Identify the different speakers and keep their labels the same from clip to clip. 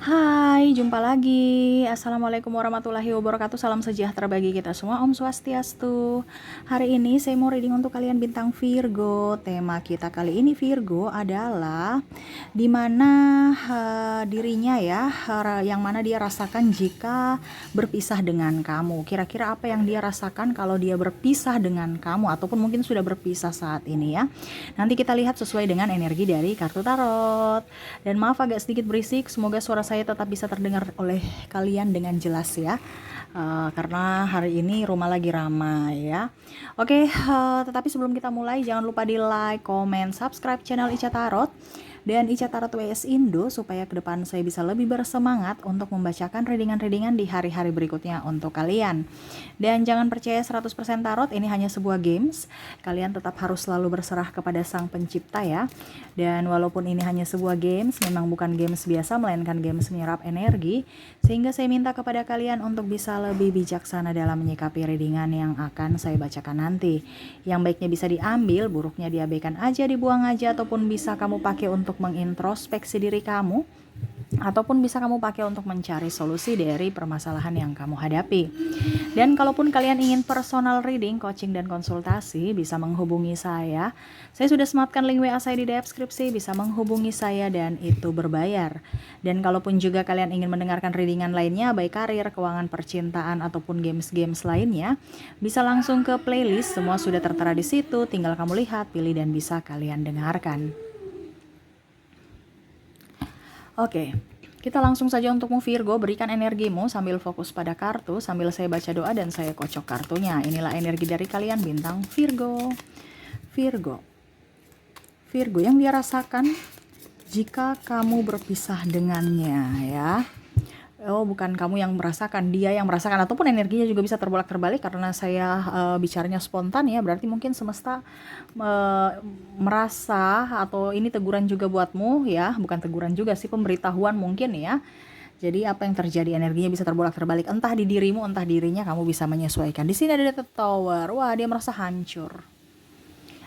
Speaker 1: Hai, jumpa lagi. Assalamualaikum warahmatullahi wabarakatuh. Salam sejahtera bagi kita semua. Om Swastiastu. Hari ini saya mau reading untuk kalian bintang Virgo. Tema kita kali ini Virgo adalah dimana dirinya ya, yang mana dia rasakan jika berpisah dengan kamu. Kira-kira apa yang dia rasakan kalau dia berpisah dengan kamu ataupun mungkin sudah berpisah saat ini ya. Nanti kita lihat sesuai dengan energi dari kartu tarot. Dan maaf agak sedikit berisik, semoga suara saya tetap bisa terdengar oleh kalian dengan jelas ya. Karena hari ini rumah lagi ramai ya. Oke, tetapi sebelum kita mulai jangan lupa di like, comment, subscribe channel Ica Tarot dan Ica Tarot WS Indo supaya ke depan saya bisa lebih bersemangat untuk membacakan readingan-readingan di hari-hari berikutnya untuk kalian. Dan jangan percaya 100% tarot, ini hanya sebuah games. Kalian tetap harus selalu berserah kepada Sang Pencipta ya. Dan walaupun ini hanya sebuah games, memang bukan games biasa melainkan games menyerap energi, sehingga saya minta kepada kalian untuk bisa lebih bijaksana dalam menyikapi readingan yang akan saya bacakan nanti. Yang baiknya bisa diambil, buruknya diabaikan aja, dibuang aja, ataupun bisa kamu pakai untuk mengintrospeksi diri kamu, ataupun bisa kamu pakai untuk mencari solusi dari permasalahan yang kamu hadapi. Dan kalaupun kalian ingin personal reading, coaching, dan konsultasi, bisa menghubungi saya. Saya sudah sematkan link WA saya di deskripsi, bisa menghubungi saya dan itu berbayar. Dan kalaupun juga kalian ingin mendengarkan readingan lainnya, baik karir, keuangan, percintaan, ataupun games-games lainnya, bisa langsung ke playlist, semua sudah tertera di situ, tinggal kamu lihat, pilih, dan bisa kalian dengarkan. Oke, kita langsung saja untukmu Virgo, berikan energimu sambil fokus pada kartu, sambil saya baca doa dan saya kocok kartunya. Inilah energi dari kalian bintang Virgo. Virgo. Virgo yang dia rasakan jika kamu berpisah dengannya ya. Oh, bukan kamu yang merasakan, dia yang merasakan, ataupun energinya juga bisa terbolak-terbalik karena saya bicaranya spontan ya, berarti mungkin semesta merasa, atau ini teguran juga buatmu ya, bukan teguran juga sih, pemberitahuan mungkin ya. Jadi apa yang terjadi, energinya bisa terbolak-terbalik, entah di dirimu, entah dirinya, kamu bisa menyesuaikan. Di sini ada The Tower. Wah, dia merasa hancur.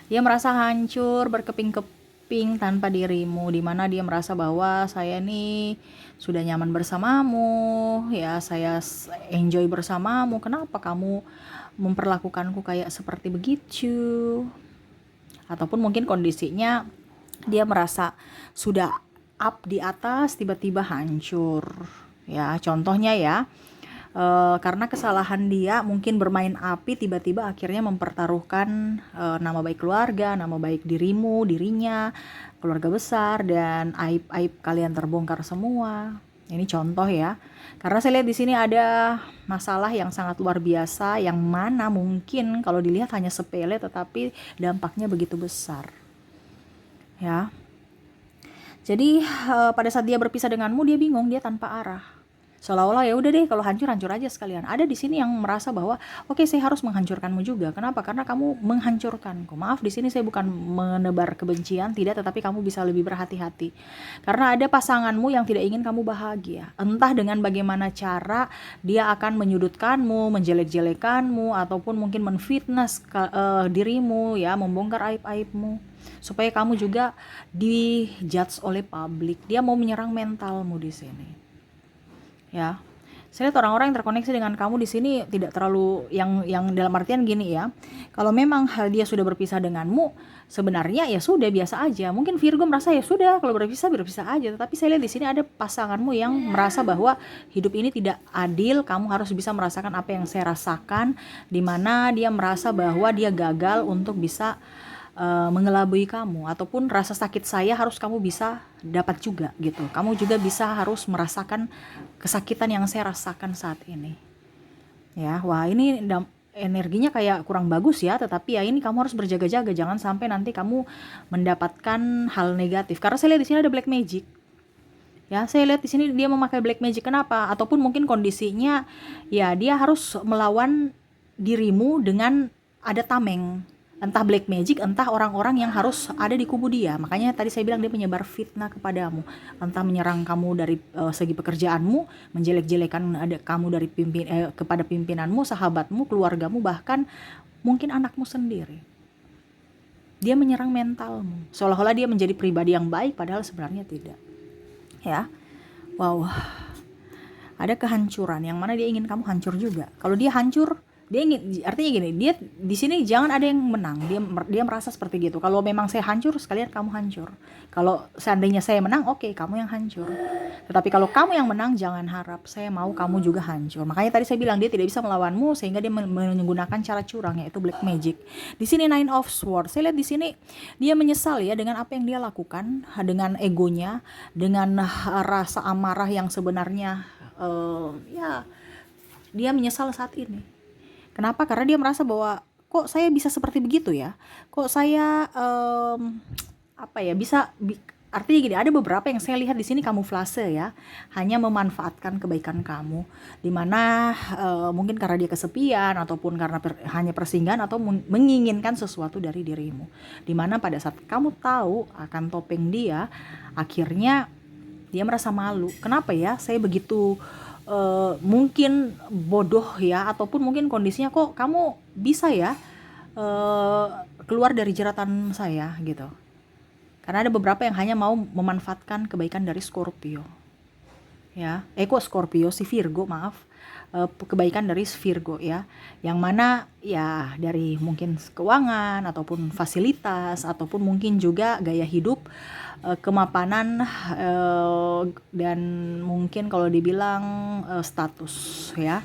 Speaker 1: Dia merasa hancur, berkeping-keping tanpa dirimu, dimana dia merasa bahwa saya nih sudah nyaman bersamamu, ya saya enjoy bersamamu, kenapa kamu memperlakukanku kayak seperti begitu? Ataupun mungkin kondisinya dia merasa sudah up di atas, tiba-tiba hancur. Ya, contohnya ya, karena kesalahan dia mungkin bermain api, tiba-tiba akhirnya mempertaruhkan nama baik keluarga, nama baik dirinya, keluarga besar, dan aib-aib kalian terbongkar semua. Ini contoh ya. Karena saya lihat di sini ada masalah yang sangat luar biasa, yang mana mungkin kalau dilihat hanya sepele tetapi dampaknya begitu besar. Ya. Jadi pada saat dia berpisah denganmu, dia bingung, dia tanpa arah. Seolah-olah ya udah deh, kalau hancur aja sekalian. Ada di sini yang merasa bahwa oke, saya harus menghancurkanmu juga. Kenapa? Karena kamu menghancurkanku. Maaf, di sini saya bukan menebar kebencian, tidak, tetapi kamu bisa lebih berhati-hati. Karena ada pasanganmu yang tidak ingin kamu bahagia. Entah dengan bagaimana cara dia akan menyudutkanmu, menjelek-jelekanmu, ataupun mungkin menfitnah dirimu ya, membongkar aib-aibmu supaya kamu juga dijudge oleh publik. Dia mau menyerang mentalmu di sini. Ya, saya lihat orang-orang yang terkoneksi dengan kamu di sini tidak terlalu yang dalam artian gini ya. Kalau memang dia sudah berpisah denganmu, sebenarnya ya sudah biasa aja. Mungkin Virgo merasa ya sudah, kalau berpisah aja. Tetapi saya lihat di sini ada pasanganmu yang merasa bahwa hidup ini tidak adil. Kamu harus bisa merasakan apa yang saya rasakan, di mana dia merasa bahwa dia gagal untuk bisa mengelabui kamu, ataupun rasa sakit saya harus kamu bisa dapat juga gitu. Kamu juga bisa harus merasakan kesakitan yang saya rasakan saat ini. Ya, wah ini energinya kayak kurang bagus ya, tetapi ya ini kamu harus berjaga-jaga, jangan sampai nanti kamu mendapatkan hal negatif. Karena saya lihat di sini ada black magic. Ya, saya lihat di sini dia memakai black magic. Kenapa? Ataupun mungkin kondisinya ya dia harus melawan dirimu dengan ada tameng. Entah black magic, entah orang-orang yang harus ada di kubu dia. Makanya tadi saya bilang dia menyebar fitnah kepadamu. Entah menyerang kamu dari segi pekerjaanmu, menjelek-jelekan kamu dari kepada pimpinanmu, sahabatmu, keluargamu, bahkan mungkin anakmu sendiri. Dia menyerang mentalmu. Seolah-olah dia menjadi pribadi yang baik, padahal sebenarnya tidak. Ya. Wow, ada kehancuran yang mana dia ingin kamu hancur juga. Kalau dia hancur, dia ingin, artinya gini, dia di sini jangan ada yang menang. Dia merasa seperti gitu. Kalau memang saya hancur, sekalian kamu hancur. Kalau seandainya saya menang, oke, kamu yang hancur. Tetapi kalau kamu yang menang, jangan harap saya mau kamu juga hancur. Makanya tadi saya bilang dia tidak bisa melawanmu, sehingga dia menggunakan cara curang, yaitu black magic. Di sini Nine of Swords. Saya lihat di sini dia menyesal ya dengan apa yang dia lakukan, dengan egonya, dengan rasa amarah yang sebenarnya ya dia menyesal saat ini. Kenapa? Karena dia merasa bahwa kok saya bisa seperti begitu ya? Kok saya apa ya bisa artinya gini, ada beberapa yang saya lihat di sini kamuflase ya, hanya memanfaatkan kebaikan kamu, dimana mungkin karena dia kesepian ataupun karena hanya persinggahan atau menginginkan sesuatu dari dirimu, dimana pada saat kamu tahu akan topeng dia, akhirnya dia merasa malu. Kenapa ya saya begitu mungkin bodoh ya, ataupun mungkin kondisinya kok kamu bisa ya keluar dari jeratan saya gitu. Karena ada beberapa yang hanya mau memanfaatkan kebaikan dari Scorpio. Ya, kok Scorpio, si Virgo, maaf. Kebaikan dari Virgo ya, yang mana ya dari mungkin keuangan ataupun fasilitas ataupun mungkin juga gaya hidup, kemapanan, dan mungkin kalau dibilang status ya.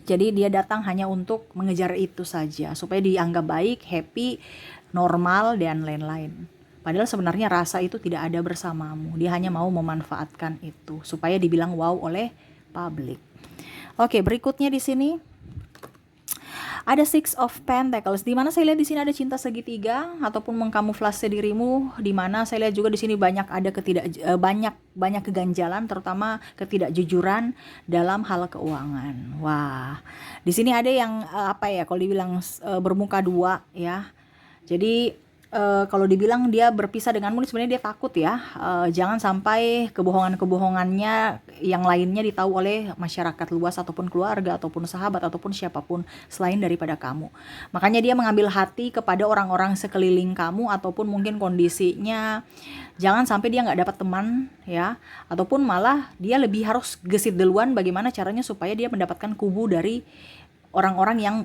Speaker 1: Jadi dia datang hanya untuk mengejar itu saja supaya dianggap baik, happy, normal dan lain-lain. Padahal sebenarnya rasa itu tidak ada bersamamu. Dia hanya mau memanfaatkan itu supaya dibilang wow oleh publik. Oke, berikutnya di sini ada Six of Pentacles, di mana saya lihat di sini ada cinta segitiga ataupun mengkamuflase dirimu, di mana saya lihat juga di sini banyak ada banyak keganjalan, terutama ketidakjujuran dalam hal keuangan. Wah, di sini ada yang apa ya, kalau dibilang bermuka dua ya. Jadi kalau dibilang dia berpisah denganmu, sebenarnya dia takut ya, jangan sampai kebohongan-kebohongannya yang lainnya ditahu oleh masyarakat luas ataupun keluarga ataupun sahabat ataupun siapapun selain daripada kamu. Makanya dia mengambil hati kepada orang-orang sekeliling kamu, ataupun mungkin kondisinya jangan sampai dia nggak dapat teman ya, ataupun malah dia lebih harus gesit duluan bagaimana caranya supaya dia mendapatkan kubu dari orang-orang yang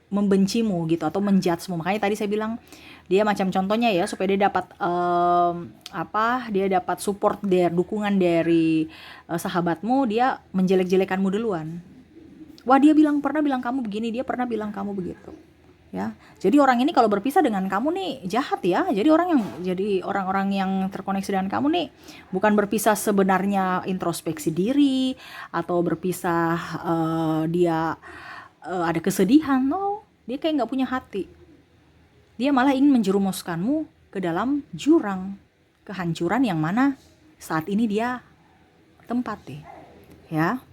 Speaker 1: membencimu gitu atau menjudgemu. Makanya tadi saya bilang dia macam contohnya ya, supaya dia dapat dia dapat support dari dukungan dari sahabatmu, dia menjelek-jelekanmu duluan. Wah, dia pernah bilang kamu begini, dia pernah bilang kamu begitu. Ya. Jadi orang ini kalau berpisah dengan kamu nih jahat ya. Jadi orang-orang yang terkoneksi dengan kamu nih bukan berpisah sebenarnya introspeksi diri atau berpisah dia ada kesedihan. No, dia kayak nggak punya hati. Dia malah ingin menjerumuskanmu ke dalam jurang kehancuran yang mana saat ini dia tempati, ya.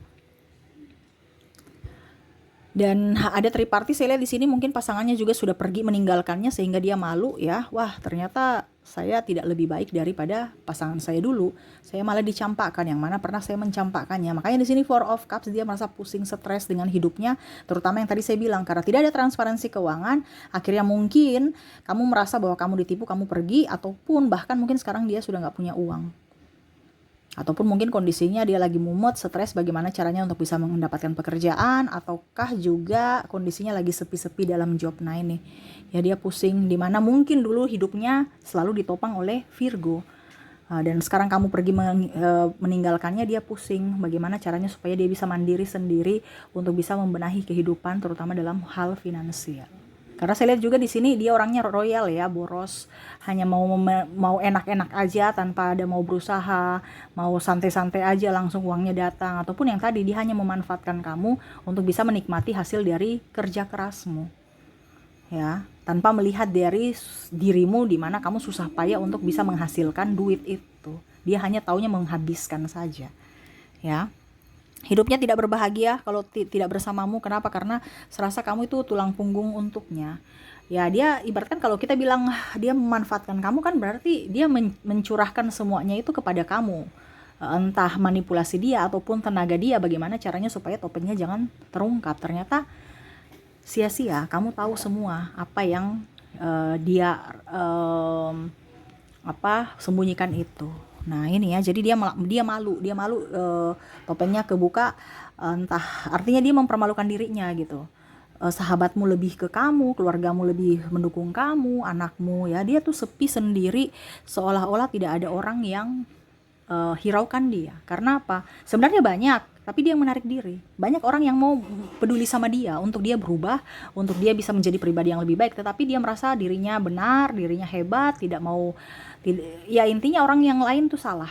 Speaker 1: Dan ada triparty, saya lihat di sini mungkin pasangannya juga sudah pergi meninggalkannya sehingga dia malu ya. Wah, ternyata saya tidak lebih baik daripada pasangan saya dulu. Saya malah dicampakkan, yang mana pernah saya mencampakkannya. Makanya di sini Four of Cups, dia merasa pusing, stres dengan hidupnya, terutama yang tadi saya bilang karena tidak ada transparansi keuangan. Akhirnya mungkin kamu merasa bahwa kamu ditipu, kamu pergi, ataupun bahkan mungkin sekarang dia sudah nggak punya uang. Ataupun mungkin kondisinya dia lagi mumet, stres, bagaimana caranya untuk bisa mendapatkan pekerjaan, ataukah juga kondisinya lagi sepi-sepi dalam job. Nah ini ya, dia pusing, dimana mungkin dulu hidupnya selalu ditopang oleh Virgo, dan sekarang kamu pergi meninggalkannya, dia pusing bagaimana caranya supaya dia bisa mandiri sendiri untuk bisa membenahi kehidupan, terutama dalam hal finansial. Karena saya lihat juga di sini dia orangnya royal ya, boros, hanya mau enak-enak aja tanpa ada mau berusaha, mau santai-santai aja langsung uangnya datang, ataupun yang tadi dia hanya memanfaatkan kamu untuk bisa menikmati hasil dari kerja kerasmu. Ya, tanpa melihat dari dirimu di mana kamu susah payah untuk bisa menghasilkan duit itu. Dia hanya taunya menghabiskan saja. Ya. Hidupnya tidak berbahagia kalau tidak bersamamu. Kenapa? Karena serasa kamu itu tulang punggung untuknya. Ya, dia ibaratkan kalau kita bilang dia memanfaatkan kamu, kan berarti dia mencurahkan semuanya itu kepada kamu. Entah manipulasi dia ataupun tenaga dia, bagaimana caranya supaya topengnya jangan terungkap. Ternyata sia-sia, kamu tahu semua apa yang dia sembunyikan itu. Nah ini ya, jadi dia malu, topengnya kebuka, entah artinya dia mempermalukan dirinya gitu. Sahabatmu lebih ke kamu, keluargamu lebih mendukung kamu, anakmu ya, dia tuh sepi sendiri, seolah-olah tidak ada orang yang hiraukan dia. Karena apa? Sebenarnya banyak, tapi dia yang menarik diri. Banyak orang yang mau peduli sama dia untuk dia berubah, untuk dia bisa menjadi pribadi yang lebih baik, tetapi dia merasa dirinya benar, dirinya hebat, tidak mau, ya intinya orang yang lain tuh salah.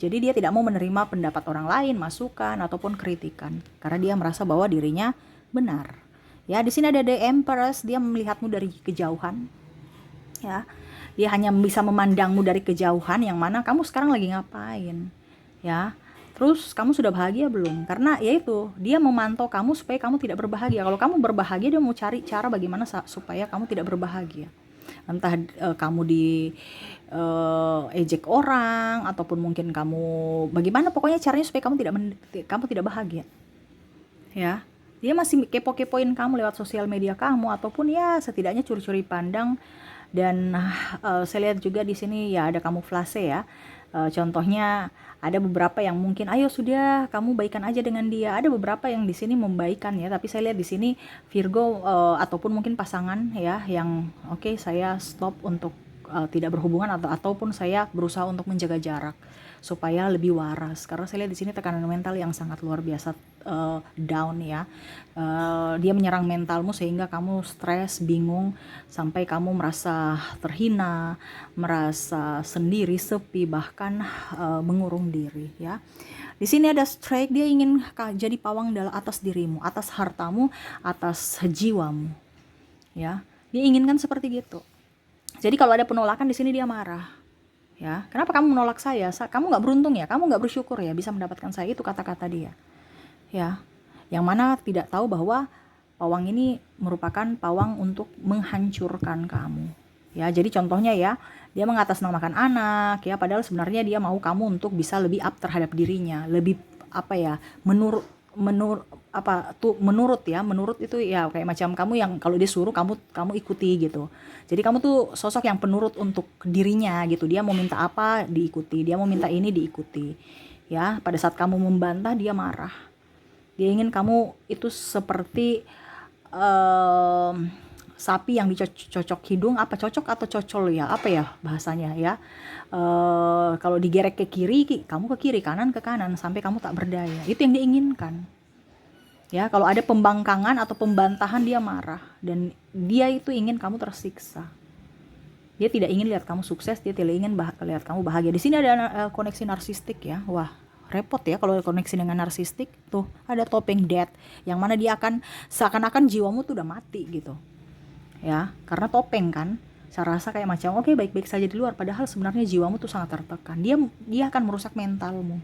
Speaker 1: Jadi dia tidak mau menerima pendapat orang lain, masukan ataupun kritikan, karena dia merasa bahwa dirinya benar. Ya, di sini ada The Empress, dia melihatmu dari kejauhan. Ya, dia hanya bisa memandangmu dari kejauhan, yang mana kamu sekarang lagi ngapain, ya. Terus kamu sudah bahagia belum? Karena yaitu dia memantau kamu supaya kamu tidak berbahagia. Kalau kamu berbahagia, dia mau cari cara bagaimana supaya kamu tidak berbahagia. Entah kamu di ejek orang, ataupun mungkin kamu bagaimana, pokoknya caranya supaya kamu tidak bahagia. Ya, dia masih kepo-kepoin kamu lewat sosial media kamu, ataupun ya setidaknya curi-curi pandang. Dan saya lihat juga di sini ya ada kamuflase ya. Contohnya ada beberapa yang mungkin ayo sudah kamu baikan aja dengan dia. Ada beberapa yang di sini membaikan ya, tapi saya lihat di sini Virgo ataupun mungkin pasangan ya yang oke, saya stop untuk tidak berhubungan, ataupun saya berusaha untuk menjaga jarak supaya lebih waras, karena saya lihat di sini tekanan mental yang sangat luar biasa down ya. Dia menyerang mentalmu sehingga kamu stres, bingung, sampai kamu merasa terhina, merasa sendiri, sepi, bahkan mengurung diri ya. Di sini ada strike, dia ingin jadi pawang dalam atas dirimu, atas hartamu, atas jiwamu ya. Dia inginkan seperti gitu. Jadi kalau ada penolakan di sini dia marah. Ya, kenapa kamu menolak saya? Kamu nggak beruntung ya, kamu nggak bersyukur ya bisa mendapatkan saya, itu kata-kata dia. Ya, yang mana tidak tahu bahwa pawang ini merupakan pawang untuk menghancurkan kamu. Ya, jadi contohnya ya, dia mengatasnamakan anak ya, padahal sebenarnya dia mau kamu untuk bisa lebih up terhadap dirinya, lebih apa ya, menurut menurut itu ya kayak macam kamu yang kalau dia suruh kamu ikuti gitu. Jadi kamu tuh sosok yang penurut untuk dirinya gitu. Dia mau minta apa diikuti, dia mau minta ini diikuti ya. Pada saat kamu membantah dia marah, dia ingin kamu itu seperti sapi yang dicocok hidung, apa cocok atau cocol ya, apa ya bahasanya ya, kalau digerek ke kiri kamu ke kiri, kanan ke kanan, sampai kamu tak berdaya. Itu yang diinginkan ya. Kalau ada pembangkangan atau pembantahan dia marah, dan dia itu ingin kamu tersiksa. Dia tidak ingin lihat kamu sukses, dia tidak ingin lihat kamu bahagia. Di sini ada koneksi narsistik ya. Wah, repot ya kalau koneksi dengan narsistik. Tuh ada topeng death, yang mana dia akan seakan-akan jiwamu tuh udah mati gitu ya, karena topeng kan. Saya rasa kayak macam oke, baik-baik saja di luar, padahal sebenarnya jiwamu tuh sangat tertekan. Dia akan merusak mentalmu.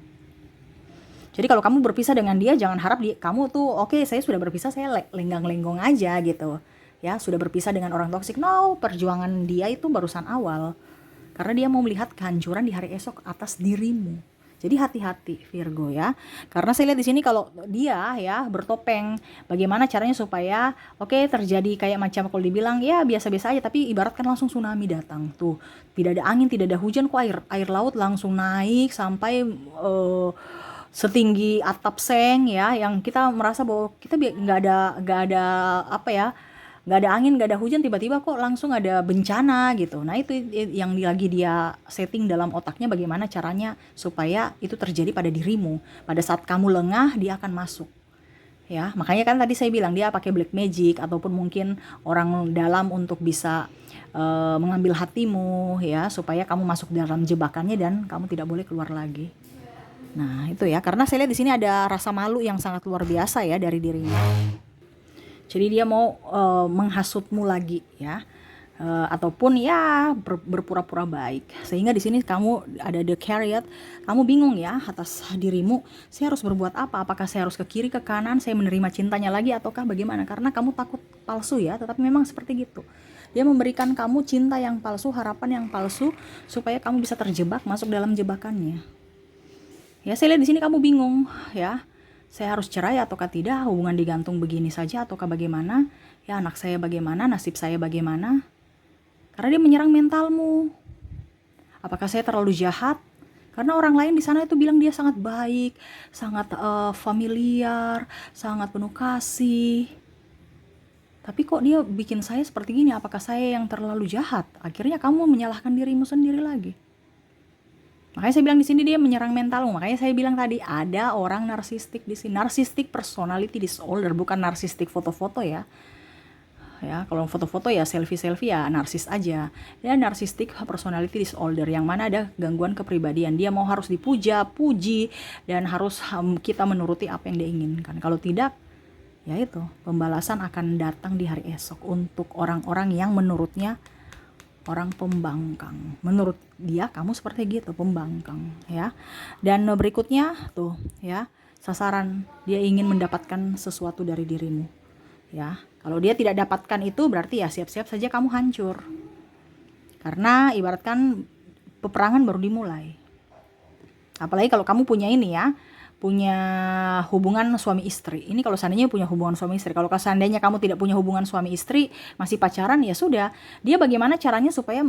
Speaker 1: Jadi kalau kamu berpisah dengan dia, jangan harap kamu tuh oke, saya sudah berpisah, saya lenggang-lenggong aja gitu ya, sudah berpisah dengan orang toksik. No, perjuangan dia itu barusan awal, karena dia mau melihat kehancuran di hari esok atas dirimu. Jadi hati-hati Virgo ya, karena saya lihat di sini kalau dia ya bertopeng, bagaimana caranya supaya terjadi kayak macam kalau dibilang ya biasa-biasa aja, tapi ibaratkan langsung tsunami datang tuh, tidak ada angin, tidak ada hujan, kok air laut langsung naik sampai setinggi atap seng ya, yang kita merasa bahwa kita nggak ada apa ya, nggak ada angin, nggak ada hujan, tiba-tiba kok langsung ada bencana gitu. Nah itu yang lagi dia setting dalam otaknya, bagaimana caranya supaya itu terjadi pada dirimu. Pada saat kamu lengah, dia akan masuk ya. Makanya kan tadi saya bilang dia pakai black magic, ataupun mungkin orang dalam untuk bisa mengambil hatimu ya, supaya kamu masuk dalam jebakannya dan kamu tidak boleh keluar lagi. Nah itu ya, karena saya lihat di sini ada rasa malu yang sangat luar biasa ya dari dirinya. Jadi dia mau menghasutmu lagi ya, ataupun ya berpura-pura baik, sehingga di sini kamu ada the Chariot, kamu bingung ya atas dirimu, saya harus berbuat apa? Apakah saya harus ke kiri, ke kanan, saya menerima cintanya lagi, ataukah bagaimana? Karena kamu takut palsu ya, tetapi memang seperti gitu. Dia memberikan kamu cinta yang palsu, harapan yang palsu, supaya kamu bisa terjebak masuk dalam jebakannya. Ya, saya lihat di sini kamu bingung ya. Saya harus cerai ataukah tidak? Hubungan digantung begini saja ataukah bagaimana? Ya, anak saya bagaimana? Nasib saya bagaimana? Karena dia menyerang mentalmu. Apakah saya terlalu jahat? Karena orang lain di sana itu bilang dia sangat baik, sangat familiar, sangat penuh kasih. Tapi kok dia bikin saya seperti gini? Apakah saya yang terlalu jahat? Akhirnya kamu menyalahkan dirimu sendiri lagi. Makanya saya bilang di sini dia menyerang mentalmu. Makanya saya bilang tadi ada orang narsistik di sini. Narcissistic personality disorder, bukan narsistik foto-foto ya. Ya, kalau foto-foto ya selfie-selfie ya narsis aja. Ya, narcissistic personality disorder yang mana ada gangguan kepribadian. Dia mau harus dipuja, puji, dan harus kita menuruti apa yang dia inginkan. Kalau tidak, ya itu pembalasan akan datang di hari esok untuk orang-orang yang menurutnya orang pembangkang. Menurut dia kamu seperti gitu, pembangkang ya. Dan berikutnya tuh ya, sasaran dia ingin mendapatkan sesuatu dari dirimu. Ya, kalau dia tidak dapatkan itu berarti ya siap-siap saja kamu hancur. Karena ibaratkan peperangan baru dimulai. Apalagi kalau kamu punya ini ya, punya hubungan suami istri. Ini kalau seandainya punya hubungan suami istri. Kalau seandainya kamu tidak punya hubungan suami istri, masih pacaran, ya sudah. Dia bagaimana caranya supaya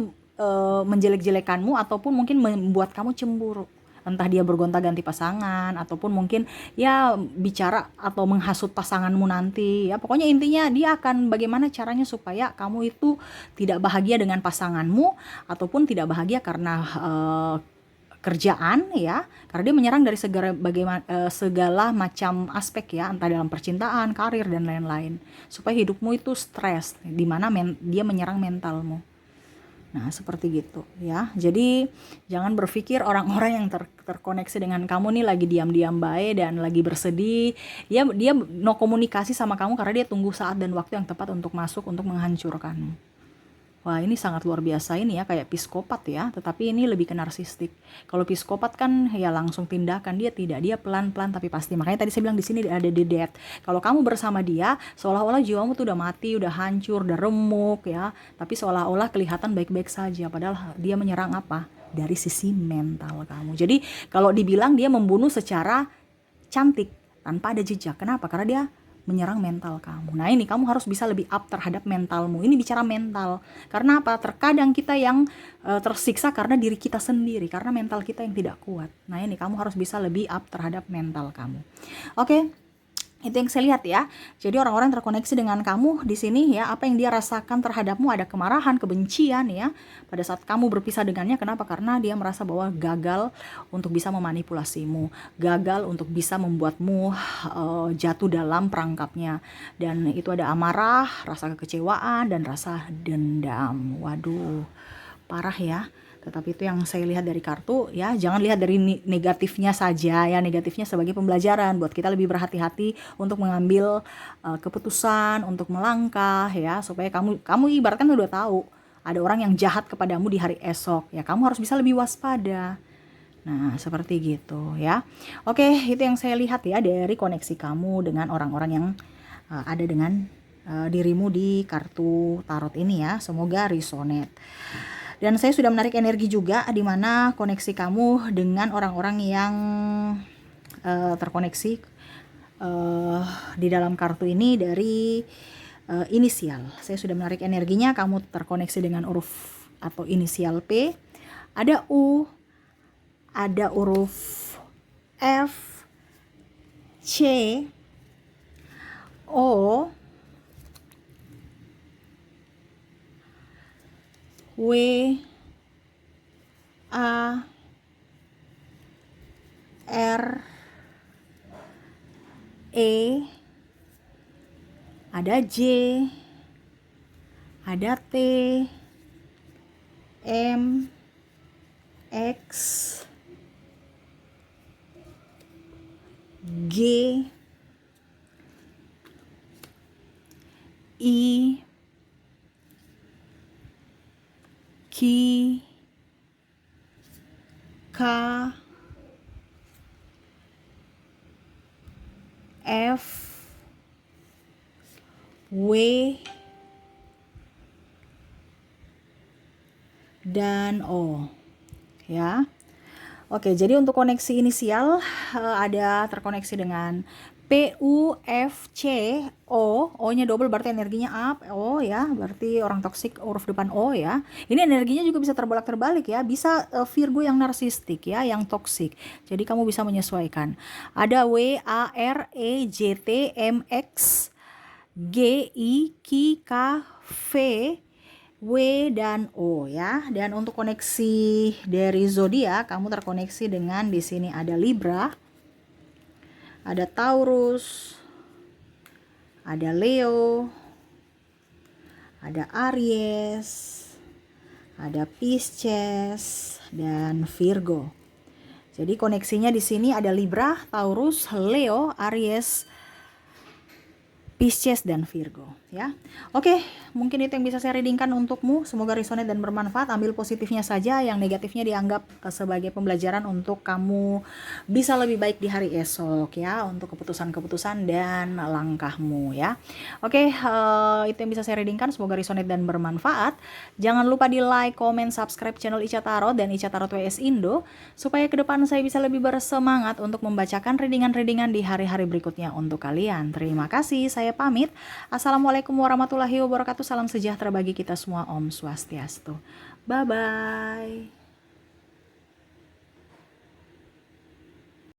Speaker 1: menjelek-jelekanmu ataupun mungkin membuat kamu cemburu. Entah dia bergonta-ganti pasangan ataupun mungkin ya bicara atau menghasut pasanganmu nanti. Ya pokoknya intinya dia akan bagaimana caranya supaya kamu itu tidak bahagia dengan pasanganmu ataupun tidak bahagia karena kerjaan ya, karena dia menyerang dari segala macam aspek ya, entah dalam percintaan, karir dan lain-lain, supaya hidupmu itu stres, di mana dia menyerang mentalmu. Nah, seperti gitu ya. Jadi jangan berpikir orang-orang yang terkoneksi dengan kamu nih lagi diam-diam baik dan lagi bersedih. Dia no komunikasi sama kamu karena dia tunggu saat dan waktu yang tepat untuk masuk untuk menghancurkanmu. Wah, ini sangat luar biasa ini ya, kayak psikopat ya, tetapi ini lebih ke narsistik. Kalau psikopat kan ya langsung tindakan, dia tidak, dia pelan-pelan tapi pasti. Makanya tadi saya bilang di sini ada the death. Kalau kamu bersama dia, seolah-olah jiwamu tuh udah mati, udah hancur, udah remuk ya, tapi seolah-olah kelihatan baik-baik saja, padahal dia menyerang apa? Dari sisi mental kamu. Jadi kalau dibilang dia membunuh secara cantik tanpa ada jejak. Kenapa? Karena dia menyerang mental kamu. Nah, ini kamu harus bisa lebih up terhadap mentalmu. Ini bicara mental. Karena apa? Terkadang kita yang tersiksa karena diri kita sendiri, karena mental kita yang tidak kuat. Nah, ini kamu harus bisa lebih up terhadap mental kamu. Oke. Itu yang saya lihat ya. Jadi orang-orang terkoneksi dengan kamu di sini ya, apa yang dia rasakan terhadapmu, ada kemarahan, kebencian ya. Pada saat kamu berpisah dengannya, kenapa? Karena dia merasa bahwa gagal untuk bisa memanipulasimu, gagal untuk bisa membuatmu jatuh dalam perangkapnya. Dan itu ada amarah, rasa kekecewaan dan rasa dendam. Waduh, parah ya. Tetapi itu yang saya lihat dari kartu ya, jangan lihat dari negatifnya saja ya, negatifnya sebagai pembelajaran buat kita lebih berhati-hati untuk mengambil keputusan, untuk melangkah ya, supaya kamu ibaratkan udah tahu ada orang yang jahat kepadamu di hari esok ya, kamu harus bisa lebih waspada. Nah, seperti gitu ya. Oke, itu yang saya lihat ya dari koneksi kamu dengan orang-orang yang ada dengan dirimu di kartu tarot ini ya. Semoga resonate. Dan saya sudah menarik energi juga di mana koneksi kamu dengan orang-orang yang terkoneksi di dalam kartu ini dari inisial. Saya sudah menarik energinya, kamu terkoneksi dengan huruf atau inisial P. Ada U, ada huruf F, C, O, W, A, R, E, ada J, ada T, M, X, G, I, Q, K, F, W, dan O ya. Oke, jadi untuk koneksi inisial ada terkoneksi dengan PUFCO, O-nya double berarti energinya up, O ya, berarti orang toksik huruf depan O ya. Ini energinya juga bisa terbolak-terbalik ya, bisa Virgo yang narsistik ya, yang toksik. Jadi kamu bisa menyesuaikan. Ada W, A, R, E, J, T, M, X, G, I, K, K, V, W, dan O ya. Dan untuk koneksi dari zodiak, kamu terkoneksi dengan di sini ada Libra, ada Taurus, ada Leo, ada Aries, ada Pisces, dan Virgo. Jadi koneksinya di sini ada Libra, Taurus, Leo, Aries, Pisces, dan Virgo ya. Oke, mungkin itu yang bisa saya readingkan untukmu. Semoga resonate dan bermanfaat. Ambil positifnya saja, yang negatifnya dianggap sebagai pembelajaran untuk kamu bisa lebih baik di hari esok ya, untuk keputusan-keputusan dan langkahmu ya. Oke, itu yang bisa saya readingkan. Semoga resonate dan bermanfaat. Jangan lupa di like, comment, subscribe channel Ica Tarot dan Ica Tarot WS Indo supaya ke depan saya bisa lebih bersemangat untuk membacakan readingan-readingan di hari-hari berikutnya untuk kalian. Terima kasih, saya pamit. Assalamualaikum warahmatullahi wabarakatuh. Salam sejahtera bagi kita semua. Om Swastiastu. Bye-bye.